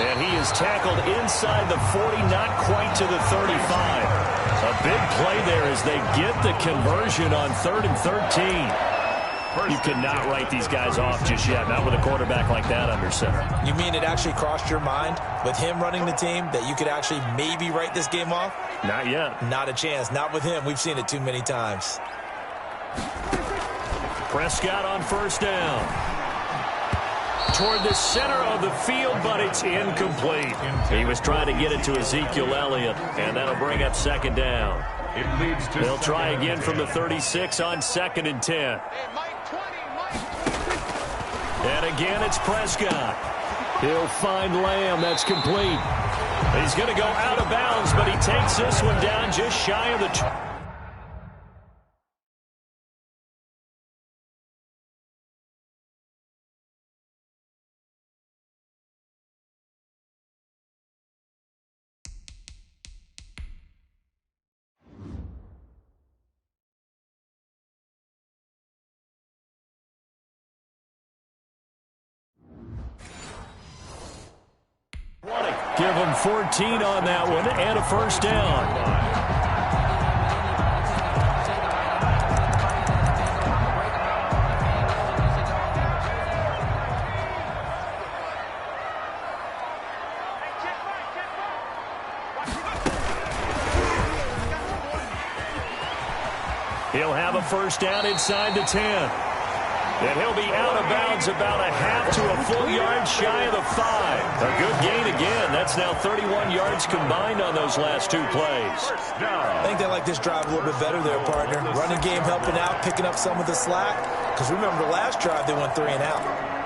And he is tackled inside the 40, not quite to the 35. A big play there as they get the conversion on 3rd and 13. You cannot write these guys off just yet, not with a quarterback like that under center. You mean it actually crossed your mind with him running the team that you could actually maybe write this game off? Not yet. Not a chance. Not with him. We've seen it too many times. Prescott on 1st down. Toward the center of the field, but it's incomplete. He was trying to get it to Ezekiel Elliott, and that'll bring up 2nd down. They'll try again from the 36 on 2nd and 10. And again, it's Prescott. He'll find Lamb. That's complete. He's going to go out of bounds, but he takes this one down just shy of the... Give him 14 on that one and a 1st down. He'll have a first down inside the 10. And he'll be out of bounds about a half to a full yard shy of the 5. A good gain again. That's now 31 yards combined on those last 2 plays. I think they like this drive a little bit better there, partner. Running game helping out, picking up some of the slack. Because remember the last drive, they went 3 and out.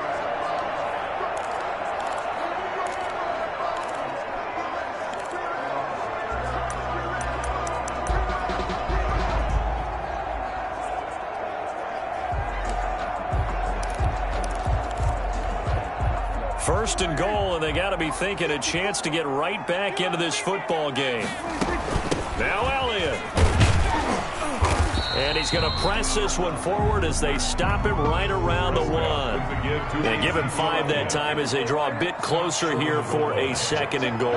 First and goal, and they got to be thinking a chance to get right back into this football game. Now Elliott. And he's going to press this one forward as they stop him right around the 1. And give him 5 that time as they draw a bit closer here for a 2nd and goal.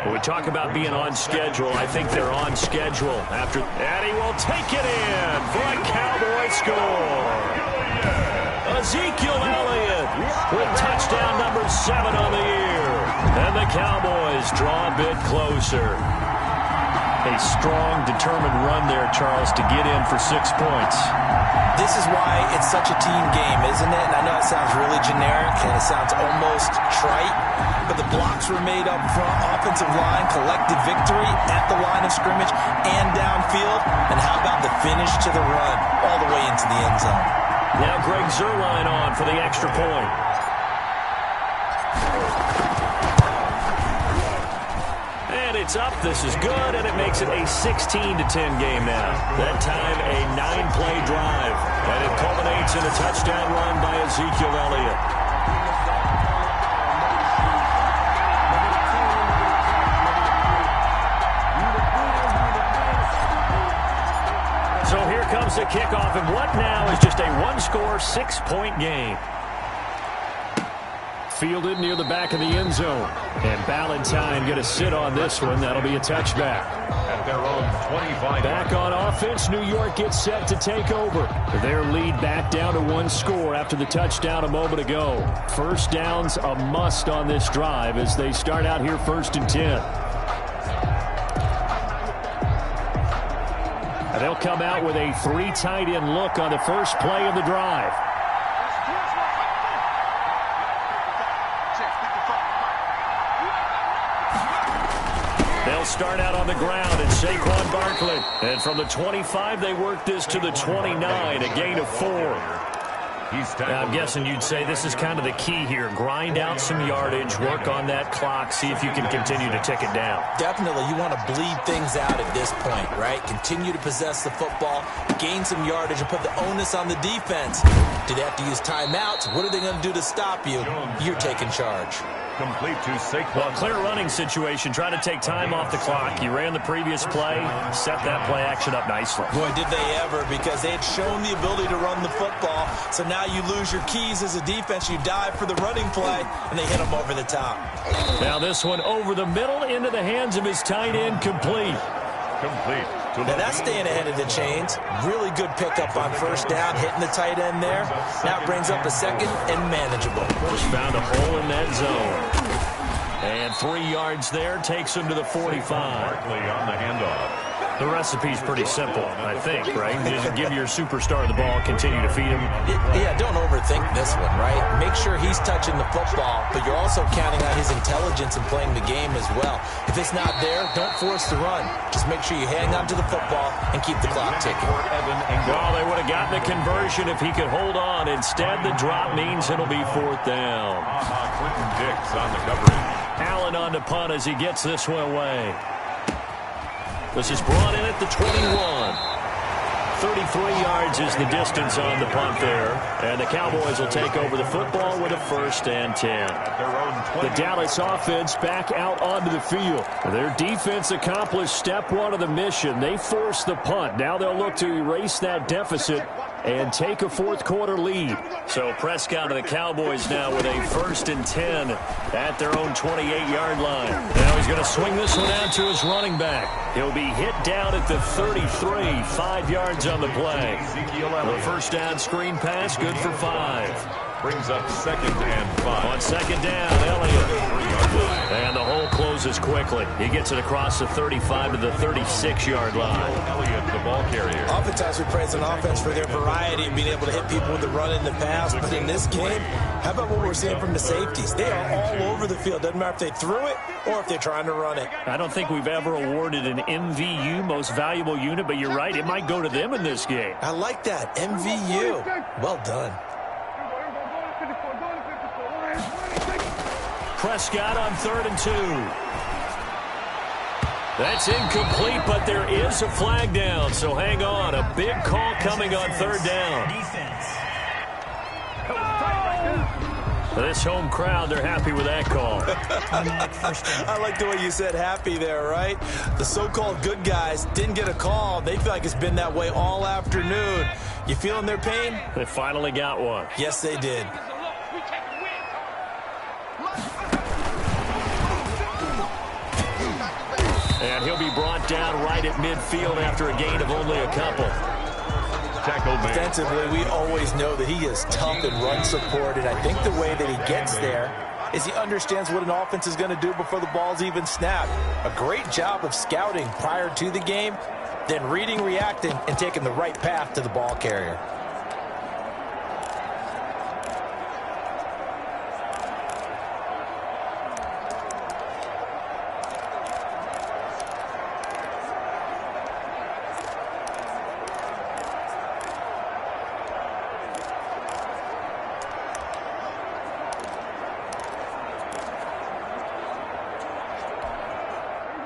When we talk about being on schedule, I think they're on schedule. And he will take it in for a Cowboy score. Ezekiel Elliott with touchdown number 7 on the year. And the Cowboys draw a bit closer. A strong, determined run there, Charles, to get in for 6 points. This is why it's such a team game, isn't it? And I know it sounds really generic and it sounds almost trite, but the blocks were made up front, offensive line, collective victory at the line of scrimmage and downfield. And how about the finish to the run all the way into the end zone? Now Greg Zuerlein on for the extra point. And it's up. This is good, and it makes it a 16-10 game now. That time a 9-play drive. And it culminates in a touchdown run by Ezekiel Elliott. So here comes the kickoff, and what now is just a 1-score, 6-point game. Fielded near the back of the end zone. And Ballantyne going to sit on this one. That'll be a touchback. At their own 25. Back on offense, New York gets set to take over. Their lead back down to 1 score after the touchdown a moment ago. First down's a must on this drive as they start out here 1st and 10. And they'll come out with a 3 tight end look on the first play of the drive. They'll start out on the ground, and Saquon Barkley. And from the 25, they work this to the 29, a gain of 4. Now, I'm guessing you'd say this is kind of the key here. Grind out some yardage, work on that clock, see if you can continue to tick it down. Definitely. You want to bleed things out at this point, right? Continue to possess the football, gain some yardage, and put the onus on the defense. Do they have to use timeouts? What are they going to do to stop you? You're taking charge. Complete to Saquon. Well, clear running situation. Try to take time off the clock. You ran the previous play, set that play action up nicely. Boy, did they ever, because they had shown the ability to run the football. So now you lose your keys as a defense. You dive for the running play, and they hit them over the top. Now this one over the middle into the hands of his tight end, complete. Complete. Now that's staying ahead of the chains. Really good pickup on first down, hitting the tight end there. Now it brings up a 2nd and manageable. Just found a hole in that zone. And 3 yards there takes him to the 45. Barkley on the handoff. The recipe's pretty simple, I think, right? Just give your superstar the ball, continue to feed him. Yeah, don't overthink this one, right? Make sure he's touching the football, but you're also counting on his intelligence in playing the game as well. If it's not there, don't force the run. Just make sure you hang on to the football and keep the clock ticking. Well, they would have gotten the conversion if he could hold on. Instead, the drop means it'll be 4th down. Clinton Dix on the coverage. Allen on the punt as he gets this one away. This is brought in at the 21. 33 yards is the distance on the punt there. And the Cowboys will take over the football with a 1st and 10. The Dallas offense back out onto the field. Their defense accomplished step 1 of the mission. They forced the punt. Now they'll look to erase that deficit and take a 4th quarter lead. So Prescott and the Cowboys now with a 1st and 10 at their own 28-yard line. Now he's going to swing this one out to his running back. He'll be hit down at the 33, 5 yards on the play. The first down screen pass, good for 5. Brings up 2nd and 5. On 2nd down, Elliott. And the hole closes quickly. He gets it across the 35 to the 36-yard line. Elliott, the ball carrier. Oftentimes we praise an offense for their variety of being able to hit people with the run in the pass. But in this game, how about what we're seeing from the safeties? They are all over the field. Doesn't matter if they threw it or if they're trying to run it. I don't think we've ever awarded an MVU, most valuable unit, but you're right. It might go to them in this game. I like that. MVU. Well done. Prescott on 3rd and 2. That's incomplete, but there is a flag down, so hang on. A big call coming on 3rd down. This home crowd, they're happy with that call. I like the way you said happy there, right? The so-called good guys didn't get a call. They feel like it's been that way all afternoon. You feeling their pain? They finally got one. Yes, they did. And he'll be brought down right at midfield after a gain of only a couple. Defensively, we always know that he is tough and run support, and I think the way that he gets there is he understands what an offense is going to do before the ball's even snapped. A great job of scouting prior to the game, then reading, reacting, and taking the right path to the ball carrier.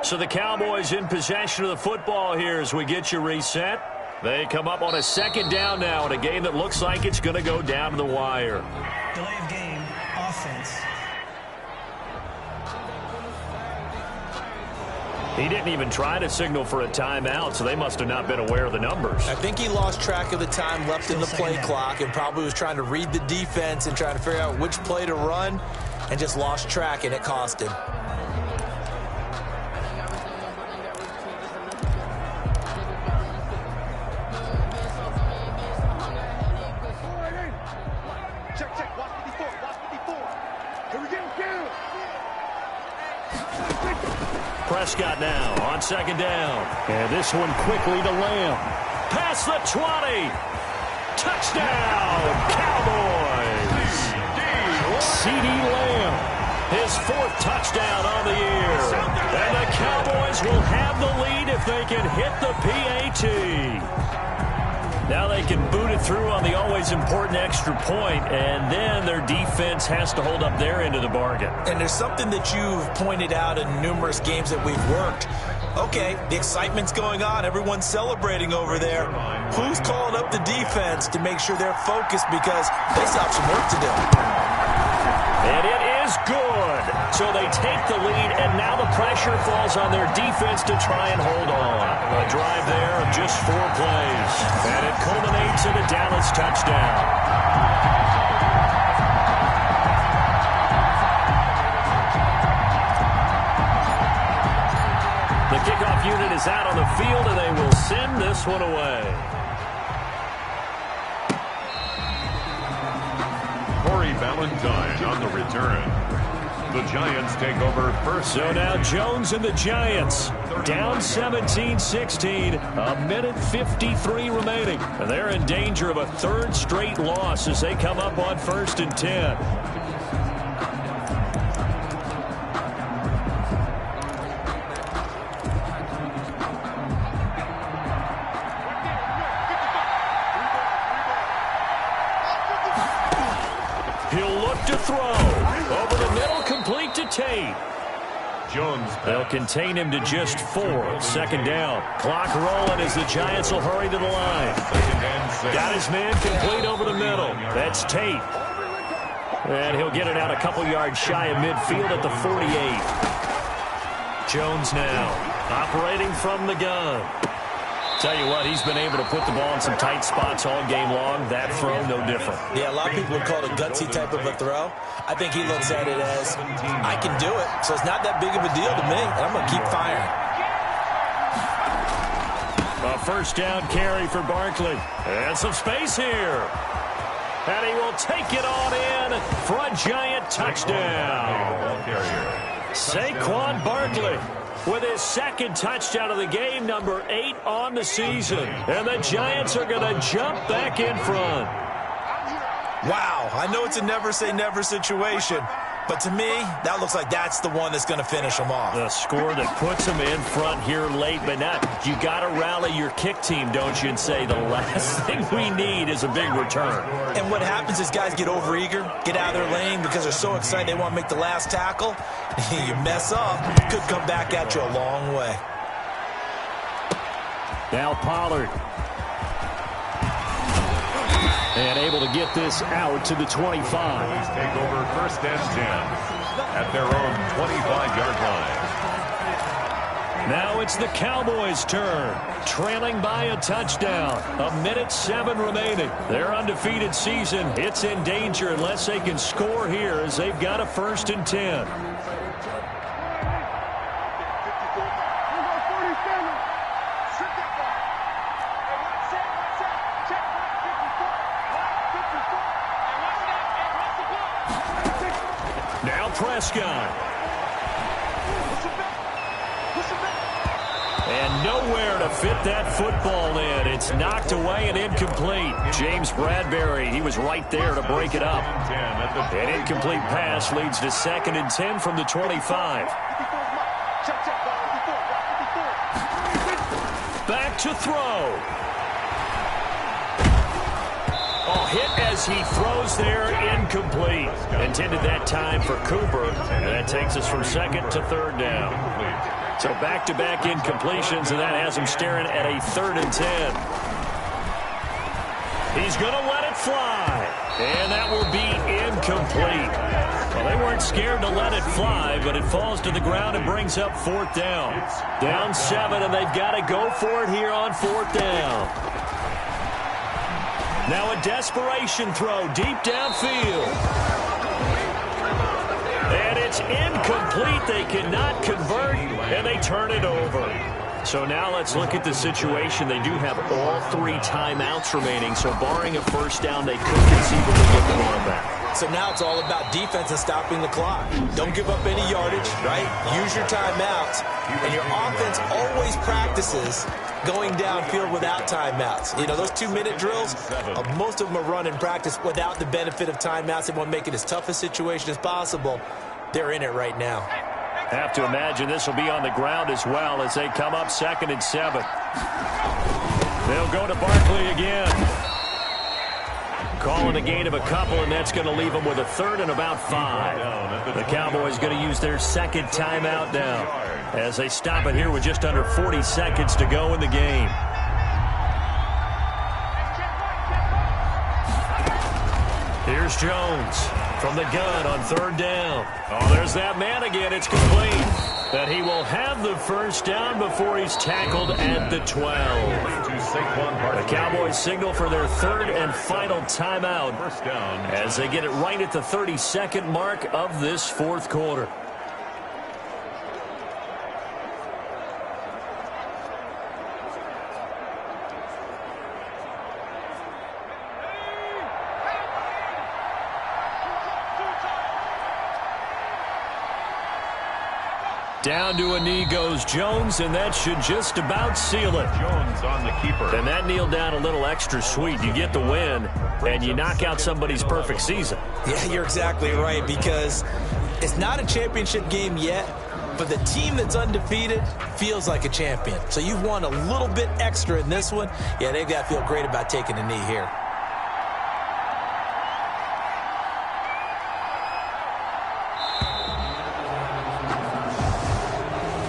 So the Cowboys in possession of the football here as we get you reset. They come up on a 2nd down now in a game that looks like it's going to go down to the wire. Delay of game, offense. He didn't even try to signal for a timeout, so they must have not been aware of the numbers. I think he lost track of the time left in the play clock and probably was trying to read the defense and trying to figure out which play to run and just lost track, and it cost him. Prescott now on 2nd down. And this one quickly to Lamb. Past the 20. Touchdown, Cowboys. C.D. Lamb, his 4th touchdown on the year. And the Cowboys will have the lead if they can hit the PAT. Now they can boot it through on the always important extra point, and then their defense has to hold up their end of the bargain. And there's something that you've pointed out in numerous games that we've worked. Okay, the excitement's going on. Everyone's celebrating over there. Who's calling up the defense to make sure they're focused, because they still have some work to do. And it is good. So they take the lead, and now the pressure falls on their defense to try and hold on. A drive there of just 4 plays. And it culminates in a Dallas touchdown. The kickoff unit is out on the field, and they will send this one away. Valentine on the return. The Giants take over first. So now Jones and the Giants down 17-16. A minute 53 remaining. And they're in danger of a 3rd straight loss as they come up on 1st and 10. To throw. Over the middle, complete to Tate. Jones. They'll contain him to just 4. 2nd down. Clock rolling as the Giants will hurry to the line. Got his man complete over the middle. That's Tate. And he'll get it out a couple yards shy of midfield at the 48. Jones now operating from the gun. Tell you what, he's been able to put the ball in some tight spots all game long. That throw, no different. Yeah, a lot of people would call it a gutsy type of a throw. I think he looks at it as, I can do it, so it's not that big of a deal to me, and I'm going to keep firing. A 1st down carry for Barkley. And some space here. And he will take it on in for a Giant touchdown. Saquon Barkley with his second touchdown of the game, number 8 on the season. And the Giants are going to jump back in front. Wow, I know it's a never-say-never situation, but to me, that looks like that's the one that's going to finish them off. The score that puts them in front here late, but not. You got to rally your kick team, don't you, and say the last thing we need is a big return. And what happens is guys get overeager, get out of their lane because they're so excited they want to make the last tackle. You mess up, could come back at you a long way. Now Pollard. And able to get this out to the 25. Please take over first and 10 at their own 25-yard line. Now it's the Cowboys' turn, trailing by a touchdown. 1:07 remaining. Their undefeated season, it's in danger unless they can score here as they've got a 1st and 10. Prescott. And nowhere to fit that football in. It's knocked away and incomplete. James Bradbury, he was right there to break it up. An incomplete pass leads to 2nd and 10 from the 25. Back to throw. Oh, hit as he throws there, incomplete. Intended that time for Cooper, and that takes us from 2nd to 3rd down. So back-to-back incompletions, and that has him staring at a 3rd and 10. He's going to let it fly, and that will be incomplete. Well, they weren't scared to let it fly, but it falls to the ground and brings up 4th down. Down 7, and they've got to go for it here on 4th down. Now a desperation throw deep downfield. And it's incomplete. They cannot convert, and they turn it over. So now let's look at the situation. They do have all 3 timeouts remaining, so barring a 1st down, they could conceivably get the ball back. So now it's all about defense and stopping the clock. Don't give up any yardage, right? Use your timeouts. And your offense always practices going downfield without timeouts. You know, those 2-minute drills, most of them are run in practice without the benefit of timeouts. They want to make it as tough a situation as possible. They're in it right now. Have to imagine this will be on the ground as well as they come up 2nd and 7. They'll go to Barkley again. Calling a gain of a couple, and that's going to leave them with a 3rd and about 5. The Cowboys going to use their 2nd timeout now as they stop it here with just under 40 seconds to go in the game. Here's Jones from the gun on 3rd down. Oh, there's that man again. It's complete. That he will have the 1st down before he's tackled at the 12. The Cowboys signal for their 3rd and final timeout as they get it right at the 32nd mark of this 4th quarter. Down to a knee goes Jones, and that should just about seal it. Jones on the keeper. And that kneel down a little extra sweet. You get the win, and you knock out somebody's perfect season. Yeah, you're exactly right, because it's not a championship game yet, but the team that's undefeated feels like a champion. So you've won a little bit extra in this one. Yeah, they've got to feel great about taking a knee here.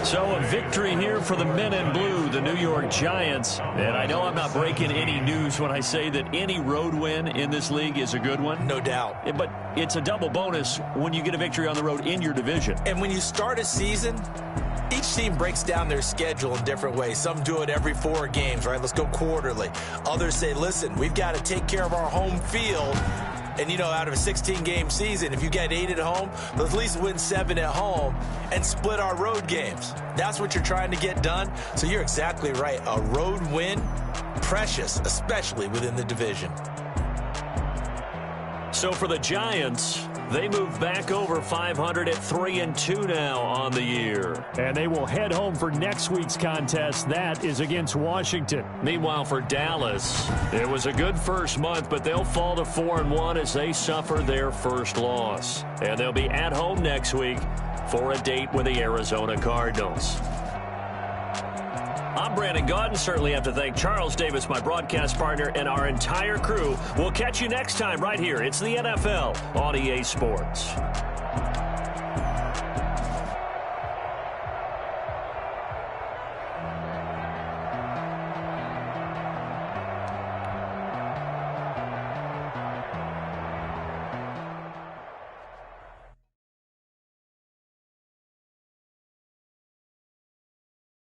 So a victory here for the men in blue, the New York Giants. And I know I'm not breaking any news when I say that any road win in this league is a good one. No doubt. But it's a double bonus when you get a victory on the road in your division. And when you start a season, each team breaks down their schedule in different ways. Some do it every 4 games, right? Let's go quarterly. Others say, listen, we've got to take care of our home field. And, you know, out of a 16-game season, if you get 8 at home, let's at least win 7 at home and split our road games. That's what you're trying to get done. So you're exactly right. A road win, precious, especially within the division. So for the Giants, they move back over 500 at 3-2 now on the year. And they will head home for next week's contest. That is against Washington. Meanwhile, for Dallas, it was a good first month, but they'll fall to 4-1 as they suffer their first loss. And they'll be at home next week for a date with the Arizona Cardinals. I'm Brandon Gaudin. Certainly have to thank Charles Davis, my broadcast partner, and our entire crew. We'll catch you next time right here. It's the NFL on EA Sports.